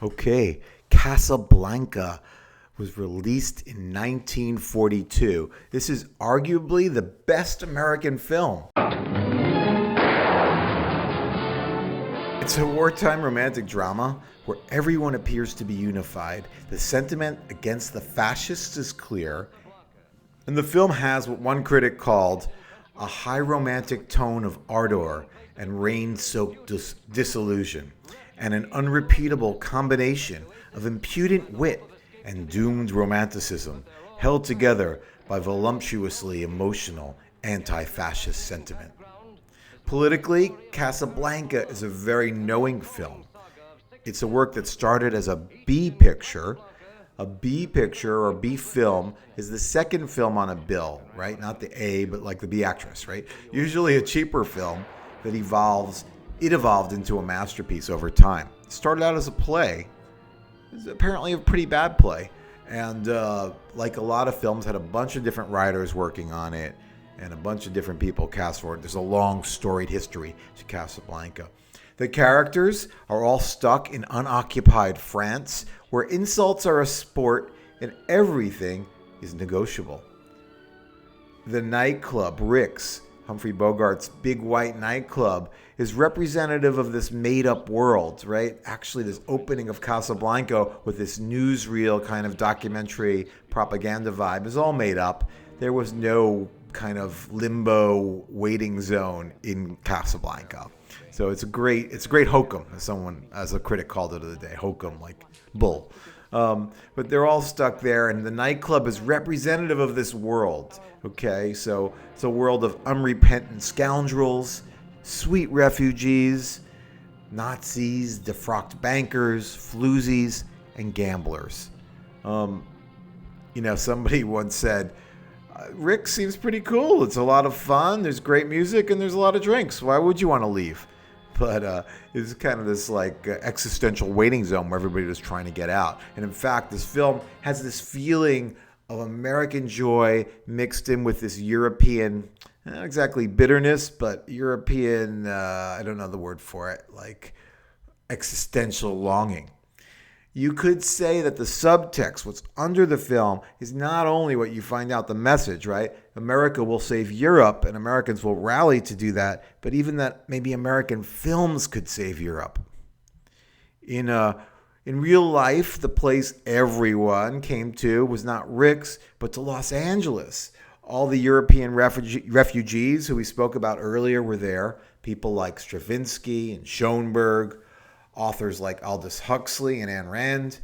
Okay, Casablanca was released in 1942. This is arguably the best American film. It's a wartime romantic drama where everyone appears to be unified. The sentiment against the fascists is clear, and the film has what one critic called a high romantic tone of ardor and rain-soaked disillusion, and an unrepeatable combination of impudent wit and doomed romanticism, held together by voluptuously emotional anti-fascist sentiment. Politically, Casablanca is a very knowing film. It's a work that started as a B picture. A B picture or B film is the second film on a bill, right? Not the A, but like the B actress, right? Usually a cheaper film that evolved into a masterpiece over time. It started out as a play. It was apparently a pretty bad play. And like a lot of films, had a bunch of different writers working on it and a bunch of different people cast for it. There's a long storied history to Casablanca. The characters are all stuck in unoccupied France, where insults are a sport and everything is negotiable. The nightclub, Rick's, Humphrey Bogart's big white nightclub, is representative of this made-up world, right? Actually, this opening of Casablanca with this newsreel kind of documentary propaganda vibe is all made up. There was no kind of limbo waiting zone in Casablanca. So it's a great hokum, as a critic called it the other day, hokum, like bull. But they're all stuck there, and the nightclub is representative of this world. Okay, so it's a world of unrepentant scoundrels, sweet refugees, Nazis, defrocked bankers, floozies, and gamblers. Somebody once said, Rick seems pretty cool. It's a lot of fun. There's great music and there's a lot of drinks. Why would you want to leave? But it's kind of this existential waiting zone where everybody was trying to get out. And in fact, this film has this feeling of American joy mixed in with this European, not exactly bitterness, but European, I don't know the word for it, like existential longing. You could say that the subtext, what's under the film, is not only what you find out the message, right? America will save Europe and Americans will rally to do that, but even that maybe American films could save Europe. In real life, the place everyone came to was not Rick's, but to Los Angeles. All the European refugees who we spoke about earlier were there. People like Stravinsky and Schoenberg, authors like Aldous Huxley and Ayn Rand,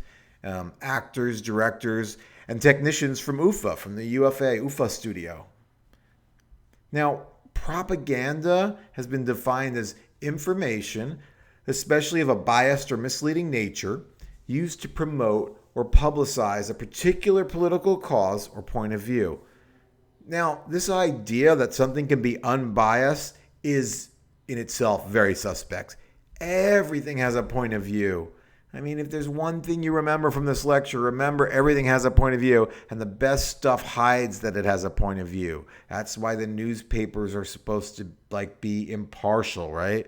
actors, directors, and technicians from UFA, from the UFA studio. Now, propaganda has been defined as information, especially of a biased or misleading nature, used to promote or publicize a particular political cause or point of view. Now, this idea that something can be unbiased is in itself very suspect. Everything has a point of view. I mean, if there's one thing you remember from this lecture, remember everything has a point of view, and the best stuff hides that it has a point of view. That's why the newspapers are supposed to be impartial, right?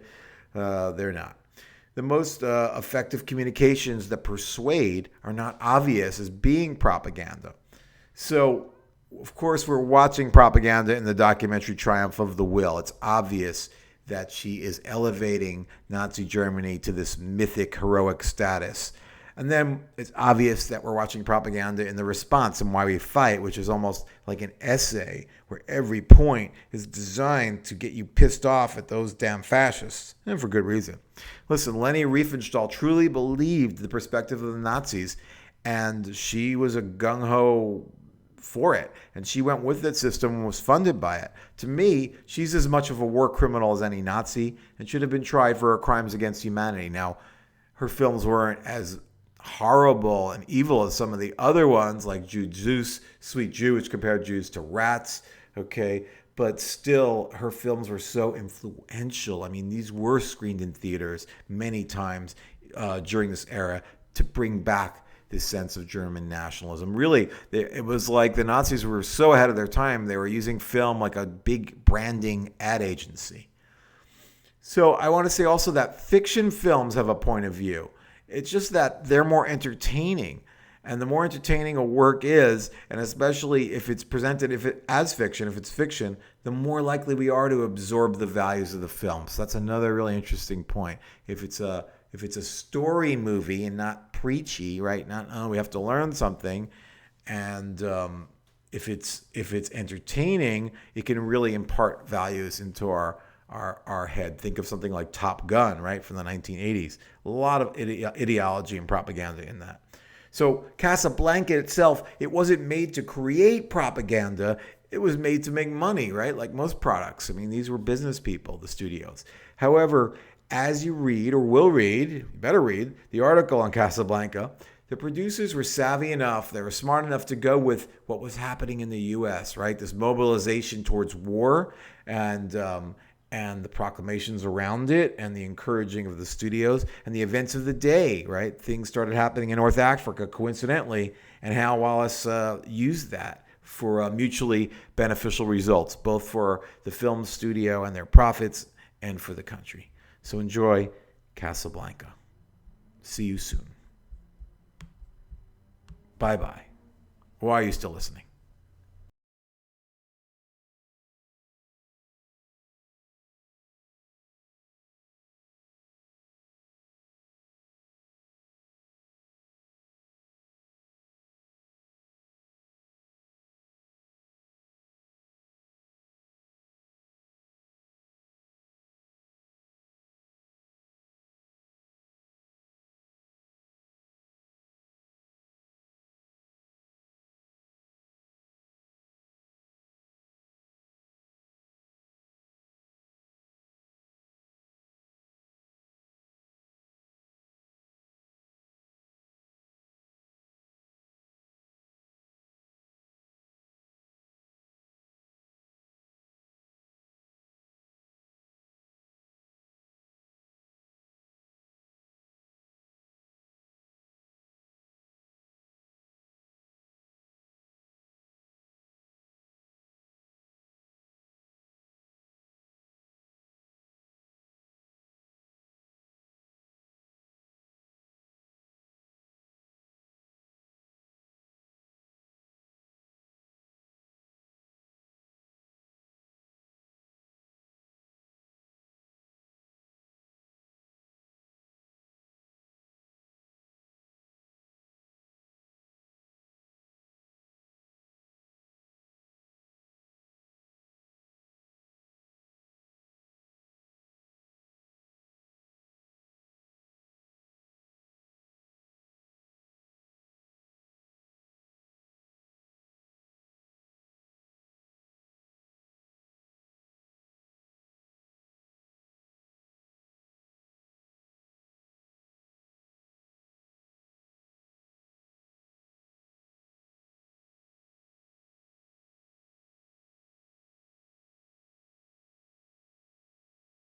They're not. The most effective communications that persuade are not obvious as being propaganda. So, of course, we're watching propaganda in the documentary Triumph of the Will. It's obvious that she is elevating Nazi Germany to this mythic, heroic status. And then it's obvious that we're watching propaganda in The Response and Why We Fight, which is almost like an essay where every point is designed to get you pissed off at those damn fascists, and for good reason. Listen, Leni Riefenstahl truly believed the perspective of the Nazis, and she was a gung-ho for it, and she went with that system and was funded by it. To me, she's as much of a war criminal as any Nazi and should have been tried for her crimes against humanity. Now, her films weren't as horrible and evil as some of the other ones, like Jude Zeus, Sweet Jew, which compared Jews to rats, okay? But still, her films were so influential. I mean, these were screened in theaters many times during this era to bring back this sense of German nationalism. Really, it was like the Nazis were so ahead of their time, they were using film like a big branding ad agency. So I want to say also that fiction films have a point of view. It's just that they're more entertaining. And the more entertaining a work is, and especially if it's presented as fiction, if it's fiction, the more likely we are to absorb the values of the film. So that's another really interesting point. If it's a story movie and not preachy, right? Not, oh, we have to learn something. And if it's entertaining, it can really impart values into our head. Think of something like Top Gun, right, from the 1980s. A lot of ideology and propaganda in that. So Casablanca itself, it wasn't made to create propaganda. It was made to make money, right? Like most products. I mean, these were business people, the studios. However, as you read, or will read, you better read, the article on Casablanca, the producers were savvy enough, they were smart enough to go with what was happening in the U.S., right? This mobilization towards war and the proclamations around it and the encouraging of the studios and the events of the day, right? Things started happening in North Africa, coincidentally, and Hal Wallace used that for mutually beneficial results, both for the film studio and their profits and for the country. So enjoy Casablanca. See you soon. Bye-bye. Why are you still listening?